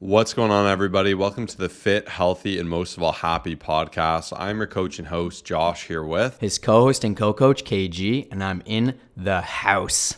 What's going on, everybody? Welcome to the Fit, Healthy, and most of all, Happy podcast. I'm your coach and host, Josh, here with his co-host and co-coach, KG, and I'm in the house.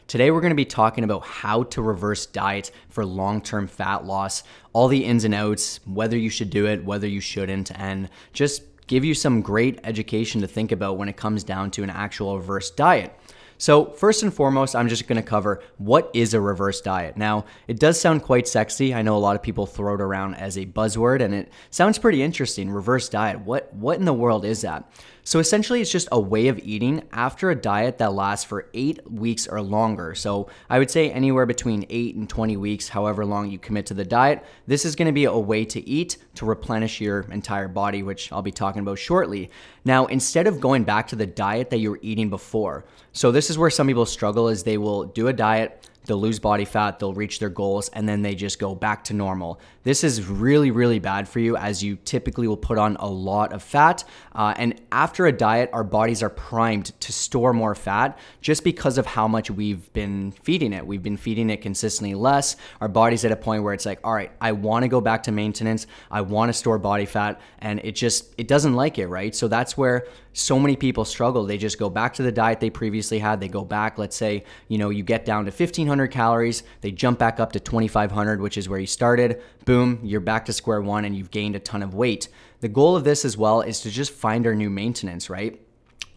Today, we're going to be talking about how to reverse diet for long-term fat loss, all the ins and outs, whether you should do it, whether you shouldn't, and just give you some great education to think about when it comes down to an actual reverse diet. So first and foremost, I'm just going to cover what is a reverse diet. Now, it does sound quite sexy. I know a lot of people throw it around as a buzzword, and it sounds pretty interesting. Reverse diet. What in the world is that? So essentially, it's just a way of eating after a diet that lasts for 8 weeks or longer. So I would say anywhere between 8 and 20 weeks, however long you commit to the diet. This is going to be a way to eat to replenish your entire body, which I'll be talking about shortly. Now, instead of going back to the diet that you were eating before, so this is where some people struggle is they will do a diet, they'll lose body fat, they'll reach their goals, and then they just go back to normal. This is really, really bad for you as you typically will put on a lot of fat. And after a diet, our bodies are primed to store more fat just because of how much we've been feeding it. We've been feeding it consistently less. Our body's at a point where it's like, all right, I want to go back to maintenance. I want to store body fat. And it doesn't like it, right? So that's where so many people struggle. They just go back to the diet they previously had. They go back, let's say, you get down to 1,500 calories. They jump back up to 2,500, which is where you started. Boom, you're back to square one and you've gained a ton of weight. The goal of this as well is to just find our new maintenance, right?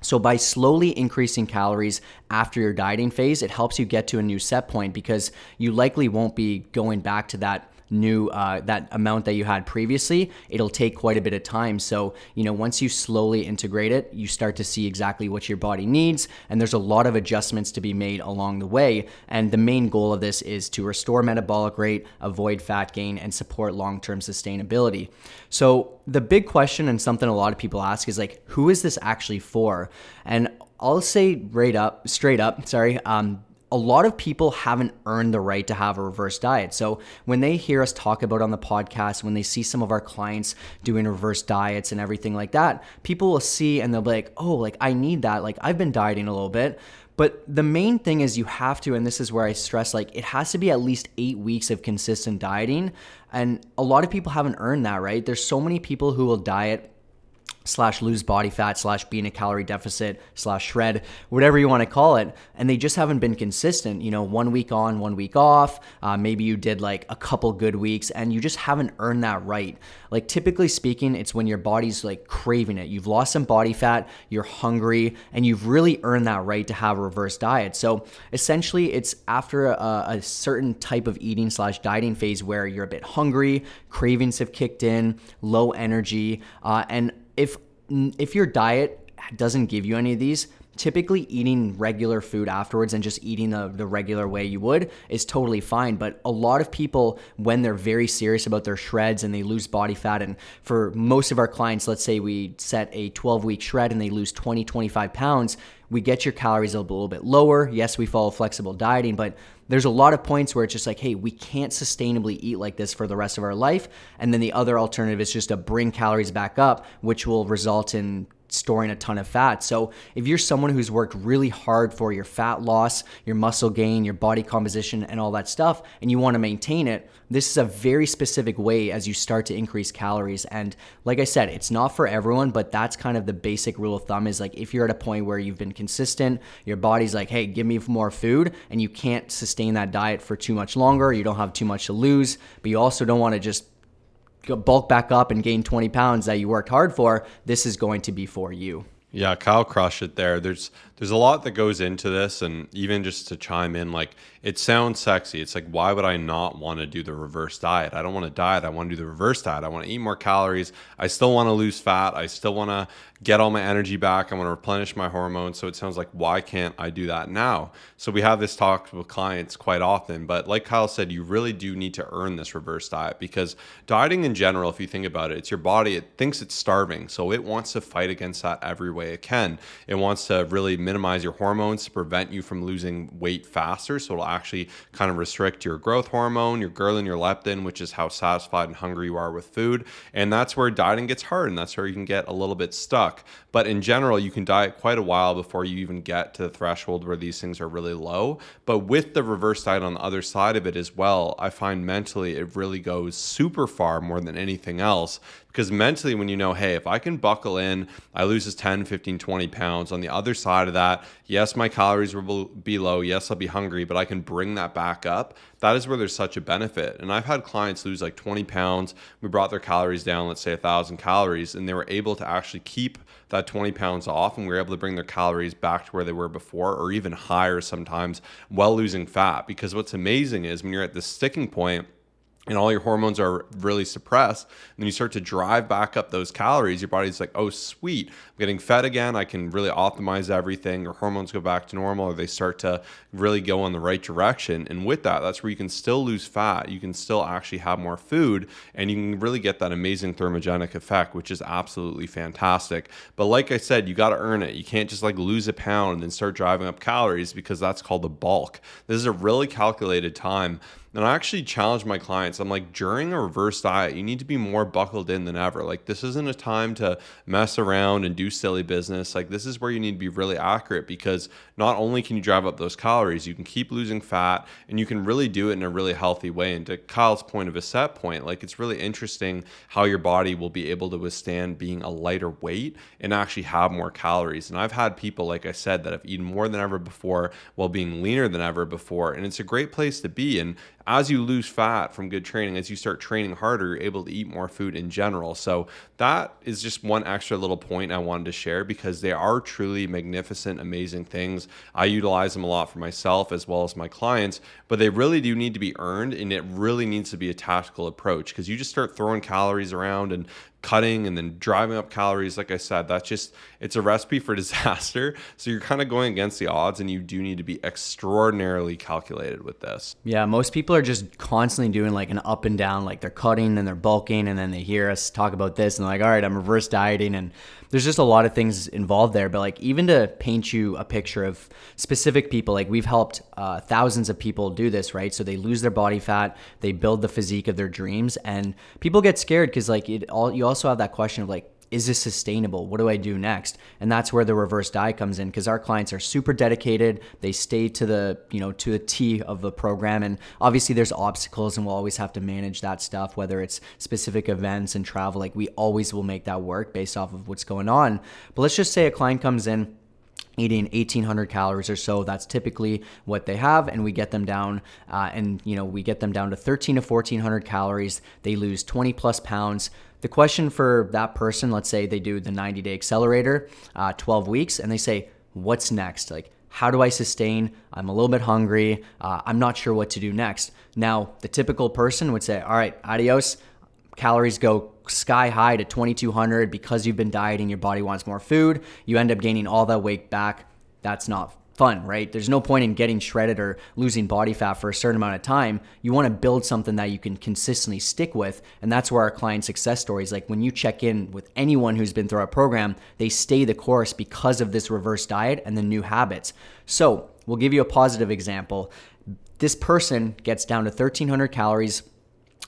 So by slowly increasing calories after your dieting phase, it helps you get to a new set point because you likely won't be going back to that that amount that you had previously. It'll take quite a bit of time. So, once you slowly integrate it, you start to see exactly what your body needs. And there's a lot of adjustments to be made along the way. And the main goal of this is to restore metabolic rate, avoid fat gain, and support long-term sustainability. So the big question and something a lot of people ask is like, who is this actually for? And I'll say straight up, a lot of people haven't earned the right to have a reverse diet. So when they hear us talk about on the podcast, when they see some of our clients doing reverse diets and everything like that, people will see and they'll be like, oh, like I need that. Like I've been dieting a little bit. But the main thing is you have to, and this is where I stress, like it has to be at least 8 weeks of consistent dieting. And a lot of people haven't earned that, right? There's so many people who will diet / lose body fat / be in a calorie deficit / shred, whatever you want to call it. And they just haven't been consistent, 1 week on, 1 week off. Maybe you did like a couple good weeks and you just haven't earned that right. Like typically speaking, it's when your body's like craving it. You've lost some body fat, you're hungry, and you've really earned that right to have a reverse diet. So essentially it's after a certain type of eating / dieting phase where you're a bit hungry, cravings have kicked in, low energy, and if your diet doesn't give you any of these, typically eating regular food afterwards and just eating the regular way you would is totally fine. But a lot of people, when they're very serious about their shreds and they lose body fat, and for most of our clients, let's say we set a 12-week shred and they lose 20, 25 pounds, we get your calories a little bit lower. Yes, we follow flexible dieting, but there's a lot of points where it's just like, hey, we can't sustainably eat like this for the rest of our life. And then the other alternative is just to bring calories back up, which will result in storing a ton of fat. So if you're someone who's worked really hard for your fat loss, your muscle gain, your body composition, and all that stuff, and you want to maintain it, this is a very specific way as you start to increase calories. And like I said, it's not for everyone, but that's kind of the basic rule of thumb is like, if you're at a point where you've been consistent, your body's like, hey, give me more food, and you can't sustain that diet for too much longer, you don't have too much to lose, but you also don't want to just bulk back up and gain 20 pounds that you worked hard for, this is going to be for you. Yeah, Kyle crushed it there. There's a lot that goes into this, and even just to chime in, like it sounds sexy. It's like, why would I not want to do the reverse diet? I don't want to diet. I want to do the reverse diet. I want to eat more calories. I still want to lose fat. I still want to get all my energy back. I want to replenish my hormones. So it sounds like, why can't I do that now? So we have this talk with clients quite often, but like Kyle said, you really do need to earn this reverse diet because dieting in general, if you think about it, it's your body. It thinks it's starving. So it wants to fight against that every way it can. It wants to really minimize your hormones to prevent you from losing weight faster. So it'll actually kind of restrict your growth hormone, your ghrelin, your leptin, which is how satisfied and hungry you are with food. And that's where dieting gets hard, and that's where you can get a little bit stuck. But in general, you can diet quite a while before you even get to the threshold where these things are really low. But with the reverse diet on the other side of it as well, I find mentally it really goes super far more than anything else. Because mentally, when you know, hey, if I can buckle in, I lose this 10, 15, 20 pounds. On the other side of that, yes, my calories will be low. Yes, I'll be hungry, but I can bring that back up. That is where there's such a benefit. And I've had clients lose like 20 pounds. We brought their calories down, let's say 1,000 calories, and they were able to actually keep that 20 pounds off, and we were able to bring their calories back to where they were before, or even higher sometimes, while losing fat. Because what's amazing is when you're at this sticking point, and all your hormones are really suppressed, and then you start to drive back up those calories, your body's like, oh, sweet, I'm getting fed again. I can really optimize everything. Your hormones go back to normal, or they start to really go in the right direction. And with that, that's where you can still lose fat. You can still actually have more food, and you can really get that amazing thermogenic effect, which is absolutely fantastic. But like I said, you got to earn it. You can't just like lose a pound and then start driving up calories, because that's called the bulk. This is a really calculated time. And I actually challenge my clients. I'm like, during a reverse diet, you need to be more buckled in than ever. Like, this isn't a time to mess around and do silly business. Like, this is where you need to be really accurate, because not only can you drive up those calories, you can keep losing fat, and you can really do it in a really healthy way. And to Kyle's point of a set point, like, it's really interesting how your body will be able to withstand being a lighter weight and actually have more calories. And I've had people, like I said, that have eaten more than ever before while being leaner than ever before. And it's a great place to be. And as you lose fat from good training, as you start training harder, you're able to eat more food in general. So that is just one extra little point I wanted to share, because they are truly magnificent, amazing things. I utilize them a lot for myself as well as my clients, but they really do need to be earned, and it really needs to be a tactical approach, because you just start throwing calories around and cutting and then driving up calories. Like I said, it's a recipe for disaster. So you're kind of going against the odds, and you do need to be extraordinarily calculated with this. Yeah, most people are just constantly doing like an up and down, like they're cutting and they're bulking, and then they hear us talk about this and they're like, all right, I'm reverse dieting. And there's just a lot of things involved there. But like, even to paint you a picture of specific people, like we've helped thousands of people do this, right? So they lose their body fat, they build the physique of their dreams, and people get scared because like you also have that question of like, is this sustainable? What do I do next? And that's where the reverse diet comes in, because our clients are super dedicated. They stay to the T of the program. And obviously there's obstacles, and we'll always have to manage that stuff, whether it's specific events and travel. Like, we always will make that work based off of what's going on. But let's just say a client comes in eating 1,800 calories or so. That's typically what they have, and we get them down we get them down to 1,300 to 1,400 calories. They lose 20 plus pounds. The question for that person, let's say they do the 90-day accelerator, 12 weeks, and they say, what's next? Like, how do I sustain? I'm a little bit hungry. I'm not sure what to do next. Now, the typical person would say, all right, adios. Calories go sky high to 2,200 because you've been dieting. Your body wants more food. You end up gaining all that weight back. That's not fun, right? There's no point in getting shredded or losing body fat for a certain amount of time. You want to build something that you can consistently stick with. And that's where our client success stories, like when you check in with anyone who's been through our program, they stay the course because of this reverse diet and the new habits. So we'll give you a positive example. This person gets down to 1,300 calories.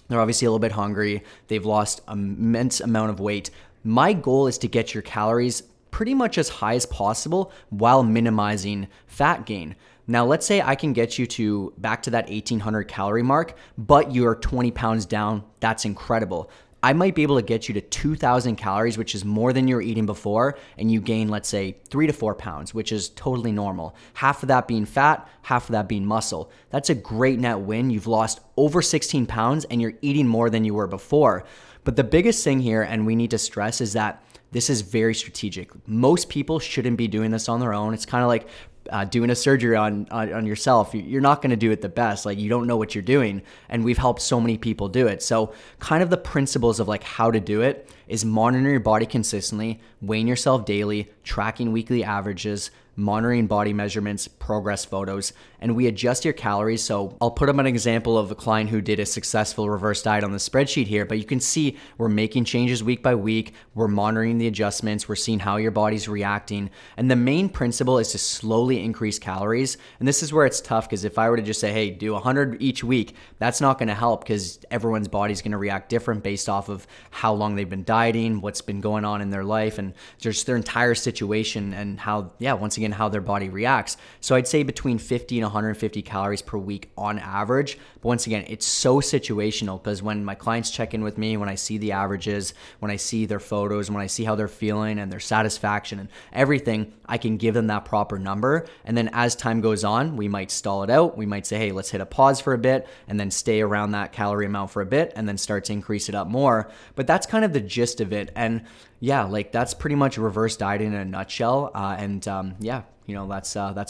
They're obviously a little bit hungry. They've lost an immense amount of weight. My goal is to get your calories pretty much as high as possible while minimizing fat gain. Now, let's say I can get you back to that 1,800 calorie mark, but you're 20 pounds down. That's incredible. I might be able to get you to 2,000 calories, which is more than you were eating before, and you gain, let's say, 3 to 4 pounds, which is totally normal. Half of that being fat, half of that being muscle. That's a great net win. You've lost over 16 pounds, and you're eating more than you were before. But the biggest thing here, and we need to stress, is that this is very strategic. Most people shouldn't be doing this on their own. It's kind of like doing a surgery on yourself. You're not going to do it the best. Like, you don't know what you're doing. And we've helped so many people do it. So kind of the principles of like how to do it is monitoring your body consistently, weighing yourself daily, tracking weekly averages, monitoring body measurements, progress photos, and we adjust your calories. So I'll put up an example of a client who did a successful reverse diet on the spreadsheet here, but you can see we're making changes week by week. We're monitoring the adjustments. We're seeing how your body's reacting. And the main principle is to slowly increase calories. And this is where it's tough, because if I were to just say, hey, do 100 each week, that's not going to help, because everyone's body's going to react different based off of how long they've been dieting, what's been going on in their life, and just their entire situation, and how, once again, how their body reacts. So I'd say between 50 and 150 calories per week on average. But once again, it's so situational, because when my clients check in with me, when I see the averages, when I see their photos, when I see how they're feeling and their satisfaction and everything, I can give them that proper number. And then as time goes on, we might stall it out. We might say, hey, let's hit a pause for a bit and then stay around that calorie amount for a bit and then start to increase it up more. But that's kind of the gist of it. And that's pretty much reverse dieting in a nutshell. That's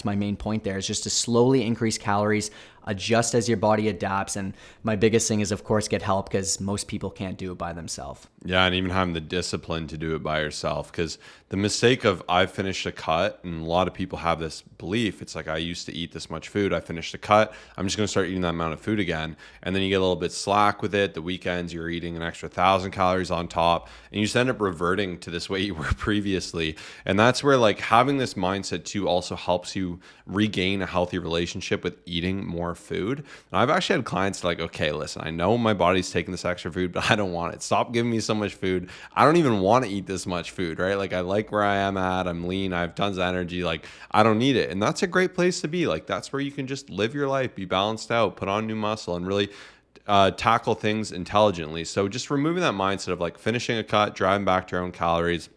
my main point there, is just to slowly increase calories, adjust as your body adapts. And my biggest thing is, of course, get help, because most people can't do it by themselves. Yeah, and even having the discipline to do it by yourself, because the mistake of I've finished a cut, and a lot of people have this belief, it's like, I used to eat this much food, I finished a cut, I'm just going to start eating that amount of food again. And then you get a little bit slack with it. The weekends you're eating an extra 1,000 calories on top, and you just end up reverting to this way you were previously. And that's where, like, having this mindset too also helps you regain a healthy relationship with eating more food. And I've actually had clients like, okay, listen, I know my body's taking this extra food, but I don't want it. Stop giving me so much food. I don't even want to eat this much food, right? Like, I like where I am at. I'm lean. I have tons of energy. Like, I don't need it. And that's a great place to be. Like, that's where you can just live your life, be balanced out, put on new muscle, and really tackle things intelligently. So just removing that mindset of like finishing a cut, driving back to your own calories,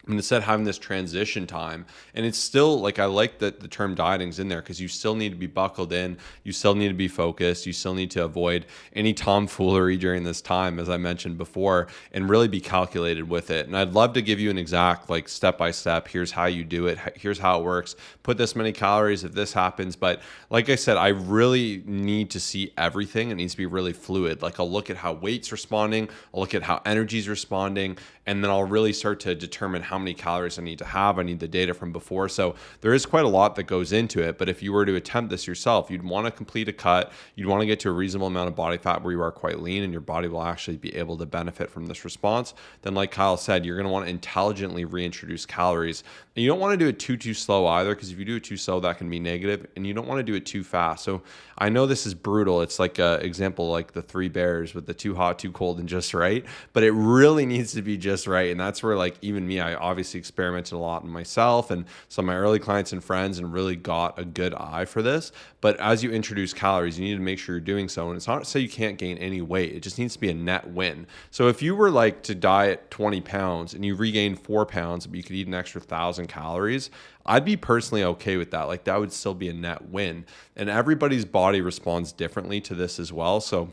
and instead having this transition time. And it's still like, I like that the term dieting's in there, because you still need to be buckled in. You still need to be focused. You still need to avoid any tomfoolery during this time, as I mentioned before, and really be calculated with it. And I'd love to give you an exact, like, step-by-step, here's how you do it. Here's how it works. Put this many calories if this happens. But like I said, I really need to see everything. It needs to be really fluid. Like, I'll look at how weight's responding. I'll look at how energy's responding. And then I'll really start to determine how many calories I need to have. I need the data from before. So there is quite a lot that goes into it. But if you were to attempt this yourself, you'd want to complete a cut. You'd want to get to a reasonable amount of body fat where you are quite lean, and your body will actually be able to benefit from this response. Then, like Kyle said, you're going to want to intelligently reintroduce calories. And you don't want to do it too slow either, because if you do it too slow, that can be negative. And you don't want to do it too fast. So I know this is brutal. It's like an example, like the Three Bears with the too hot, too cold, and just right. But it really needs to be just right. And that's where, like, even me, I obviously experimented a lot in myself and some of my early clients and friends, and really got a good eye for this. But as you introduce calories, you need to make sure you're doing so. And it's not to say you can't gain any weight. It just needs to be a net win. So if you were like to diet 20 pounds and you regain 4 pounds, but you could eat an extra 1,000 calories, I'd be personally okay with that. Like, that would still be a net win. And everybody's body responds differently to this as well. So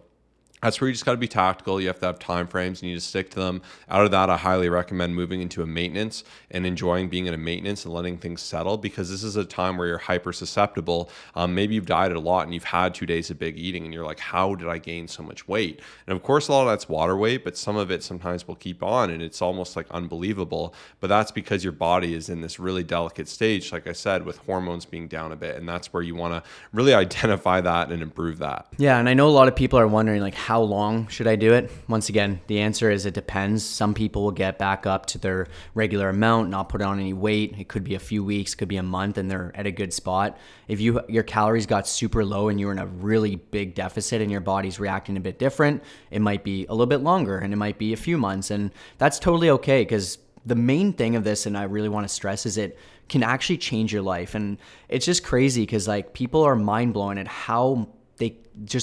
that's where you just got to be tactical. You have to have time frames. You need to stick to them. Out of that, I highly recommend moving into a maintenance and enjoying being in a maintenance and letting things settle, because this is a time where you're hyper susceptible. Maybe you've dieted a lot and you've had 2 days of big eating, and you're like, how did I gain so much weight? And of course, a lot of that's water weight, but some of it sometimes will keep on, and it's almost like unbelievable. But that's because your body is in this really delicate stage, like I said, with hormones being down a bit. And that's where you want to really identify that and improve that. Yeah. And I know a lot of people are wondering, like, how long should I do it? Once again, the answer is it depends. Some people will get back up to their regular amount, not put on any weight. It could be a few weeks, could be a month, and they're at a good spot. If your calories got super low and you're in a really big deficit and your body's reacting a bit different, it might be a little bit longer, and it might be a few months. And that's totally okay, because the main thing of this, and I really want to stress, is it can actually change your life. And it's just crazy, because like, people are mind blown at how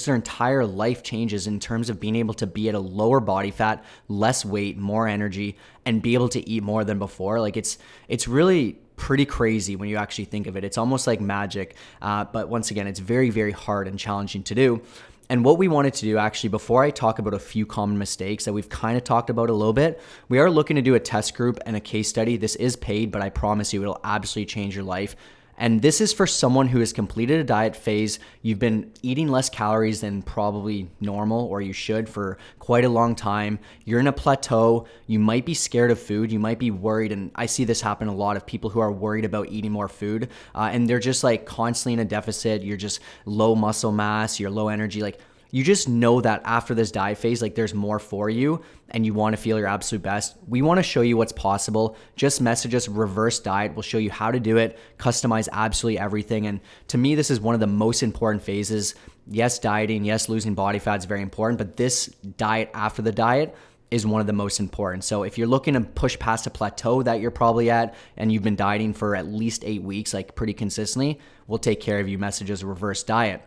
their entire life changes in terms of being able to be at a lower body fat, less weight, more energy, and be able to eat more than before. Like, it's really pretty crazy when you actually think of it. It's almost like magic. But once again, it's very, very hard and challenging to do. And what we wanted to do, actually, before I talk about a few common mistakes that we've kind of talked about a little bit, we are looking to do a test group and a case study. This is paid, but I promise you it'll absolutely change your life. And this is for someone who has completed a diet phase. You've been eating less calories than probably normal, or you should, for quite a long time. You're in a plateau. You might be scared of food. You might be worried. And I see this happen a lot of people who are worried about eating more food. And they're just like constantly in a deficit. You're just low muscle mass. You're low energy. Like, you just know that after this diet phase, like, there's more for you and you want to feel your absolute best. We want to show you what's possible. Just message us reverse diet. We'll show you how to do it, customize absolutely everything. And to me, this is one of the most important phases. Yes, dieting, yes, losing body fat is very important, but this diet after the diet is one of the most important. So if you're looking to push past a plateau that you're probably at and you've been dieting for at least 8 weeks, like pretty consistently, we'll take care of you. Message us reverse diet.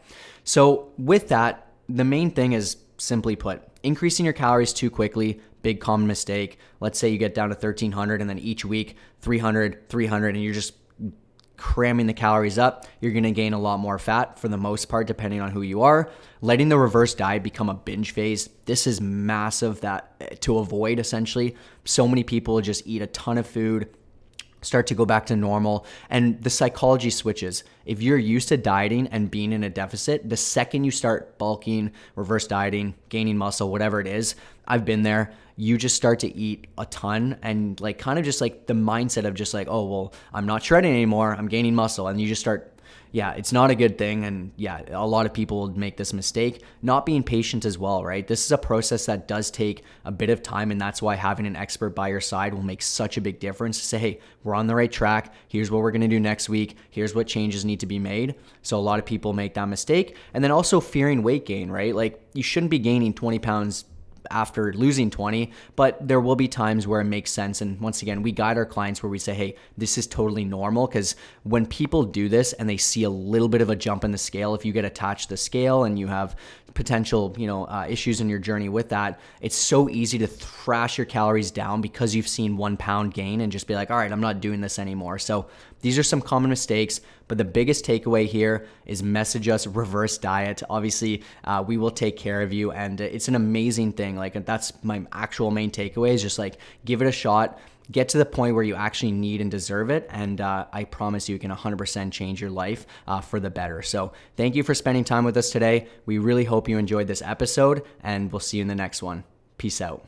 So with that, the main thing is, simply put, increasing your calories too quickly, big common mistake. Let's say you get down to 1,300 and then each week 300, and you're just cramming the calories up. You're going to gain a lot more fat for the most part, depending on who you are. Letting the reverse diet become a binge phase. This is massive to avoid, essentially. So many people just eat a ton of food, start to go back to normal, and the psychology switches. If you're used to dieting and being in a deficit, the second you start bulking, reverse dieting, gaining muscle, whatever it is, I've been there, you just start to eat a ton, and like kind of just like the mindset of just like, oh, well, I'm not shredding anymore, I'm gaining muscle. And you just start, yeah, it's not a good thing. And yeah, a lot of people make this mistake, not being patient as well, right? This is a process that does take a bit of time, and that's why having an expert by your side will make such a big difference. To say, hey, we're on the right track. Here's what we're going to do next week. Here's what changes need to be made. So a lot of people make that mistake. And then also fearing weight gain, right? Like, you shouldn't be gaining 20 pounds after losing 20, but there will be times where it makes sense. And once again, we guide our clients where we say, hey, this is totally normal, because when people do this and they see a little bit of a jump in the scale, if you get attached to the scale and you have potential, issues in your journey with that, it's so easy to thrash your calories down because you've seen 1 pound gain and just be like, all right, I'm not doing this anymore. So these are some common mistakes, but the biggest takeaway here is message us reverse diet. Obviously, we will take care of you, and it's an amazing thing. Like, that's my actual main takeaway, is just like, give it a shot. Get to the point where you actually need and deserve it, and I promise you can 100% change your life for the better. So thank you for spending time with us today. We really hope you enjoyed this episode, and we'll see you in the next one. Peace out.